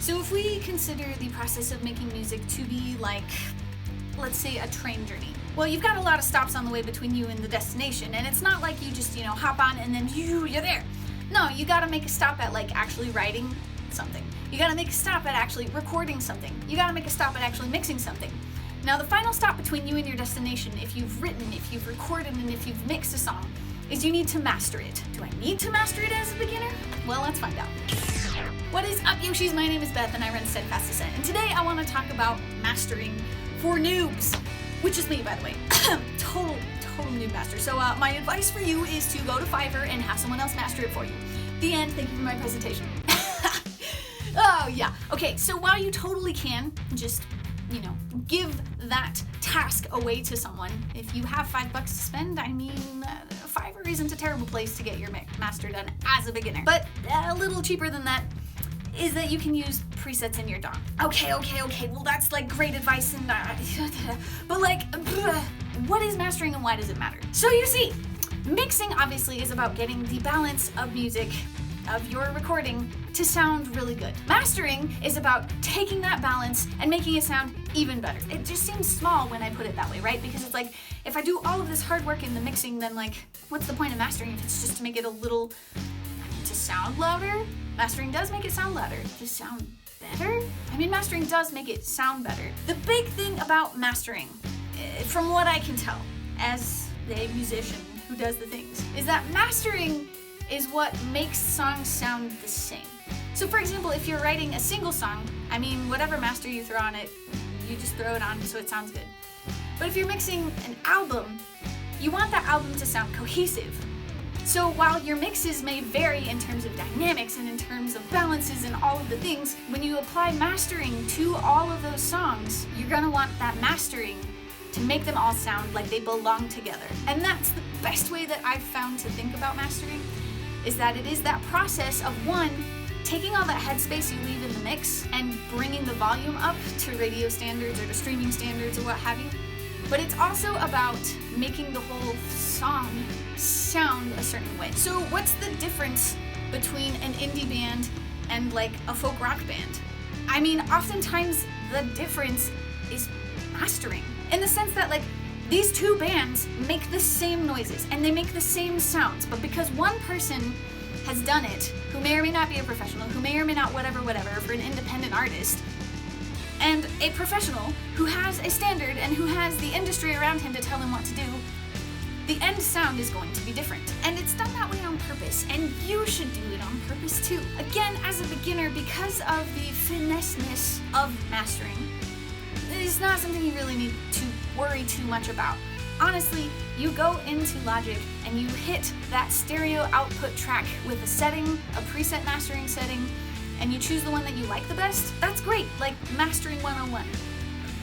So if we consider the process of making music to be like, let's say, a train journey. Well, you've got a lot of stops on the way between you and the destination, and it's not like you just, hop on and then you're there. No, you gotta make a stop at like actually writing something. You gotta make a stop at actually recording something. You gotta make a stop at actually mixing something. Now, the final stop between you and your destination, if you've written, if you've recorded, and if you've mixed a song, is you need to master it. Do I need to master it as a beginner? Well, let's find out. What is up, Yoshis? My name is Beth and I run Steadfast, Ascent, and today I want to talk about mastering for noobs, which is me, by the way. total noob master. So my advice for you is to go to Fiverr and have someone else master it for you. The end. Thank you for my presentation. Oh yeah. Okay, so while you totally can just, give that task away to someone, if you have $5 to spend, Fiverr isn't a terrible place to get your master done as a beginner. But a little cheaper than that is that you can use presets in your DAW. Okay, well that's like great advice and but what is mastering and why does it matter? So you see, mixing obviously is about getting the balance of music of your recording to sound really good. Mastering is about taking that balance and making it sound even better. It just seems small when I put it that way, right? Because it's like, if I do all of this hard work in the mixing, then what's the point of mastering if it's just to make it a little, to sound louder? Mastering does make it sound louder. To sound better? Mastering does make it sound better. The big thing about mastering, from what I can tell, as a musician who does the things, is that mastering is what makes songs sound the same. So for example, if you're writing a single song, whatever master you throw on it, you just throw it on so it sounds good. But if you're mixing an album, you want that album to sound cohesive. So while your mixes may vary in terms of dynamics and in terms of balances and all of the things, when you apply mastering to all of those songs, you're gonna want that mastering to make them all sound like they belong together. And that's the best way that I've found to think about mastering, is that it is that process of, one, taking all that headspace you leave in the mix and bringing the volume up to radio standards or to streaming standards or what have you. But it's also about making the whole song sound a certain way. So what's the difference between an indie band and a folk rock band? Oftentimes the difference is mastering, in the sense that these two bands make the same noises and they make the same sounds, but because one person has done it, who may or may not be a professional, who may or may not whatever, for an independent artist, and a professional who has a standard and who has the industry around him to tell him what to do, the end sound is going to be different. And it's done that way on purpose, and you should do it on purpose too. Again, as a beginner, because of the finesse-ness of mastering, it's not something you really need to worry too much about. Honestly, you go into Logic and you hit that stereo output track with a setting, a preset mastering setting, and you choose the one that you like the best. That's great, mastering 101.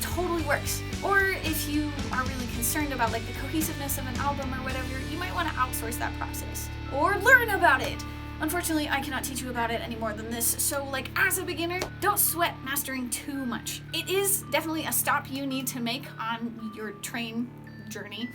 Totally works. Or if you are really concerned about the cohesiveness of an album or whatever, you might want to outsource that process or learn about it. Unfortunately, I cannot teach you about it any more than this, so as a beginner, don't sweat mastering too much. It is definitely a stop you need to make on your train journey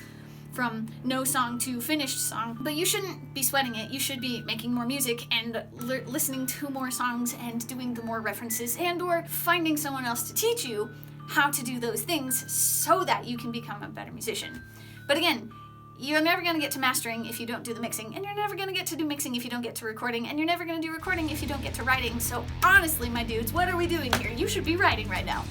from no song to finished song, but you shouldn't be sweating it. You should be making more music and listening to more songs and doing the more references and or finding someone else to teach you how to do those things so that you can become a better musician. But again, you're never going to get to mastering if you don't do the mixing, and you're never going to get to do mixing if you don't get to recording, and you're never going to do recording if you don't get to writing. So honestly, my dudes, what are we doing here? You should be writing right now.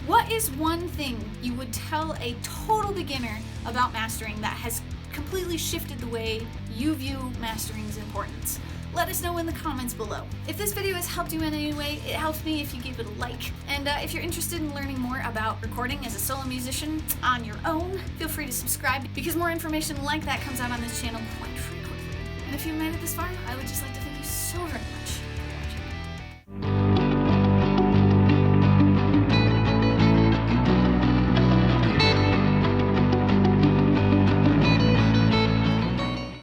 What is one thing you would tell a total beginner about mastering that has completely shifted the way you view mastering's importance? Let us know in the comments below. If this video has helped you in any way, it helps me if you give it a like. And if you're interested in learning more about recording as a solo musician on your own, feel free to subscribe, because more information like that comes out on this channel quite frequently. And if you made it this far, I would just like to thank you so very much.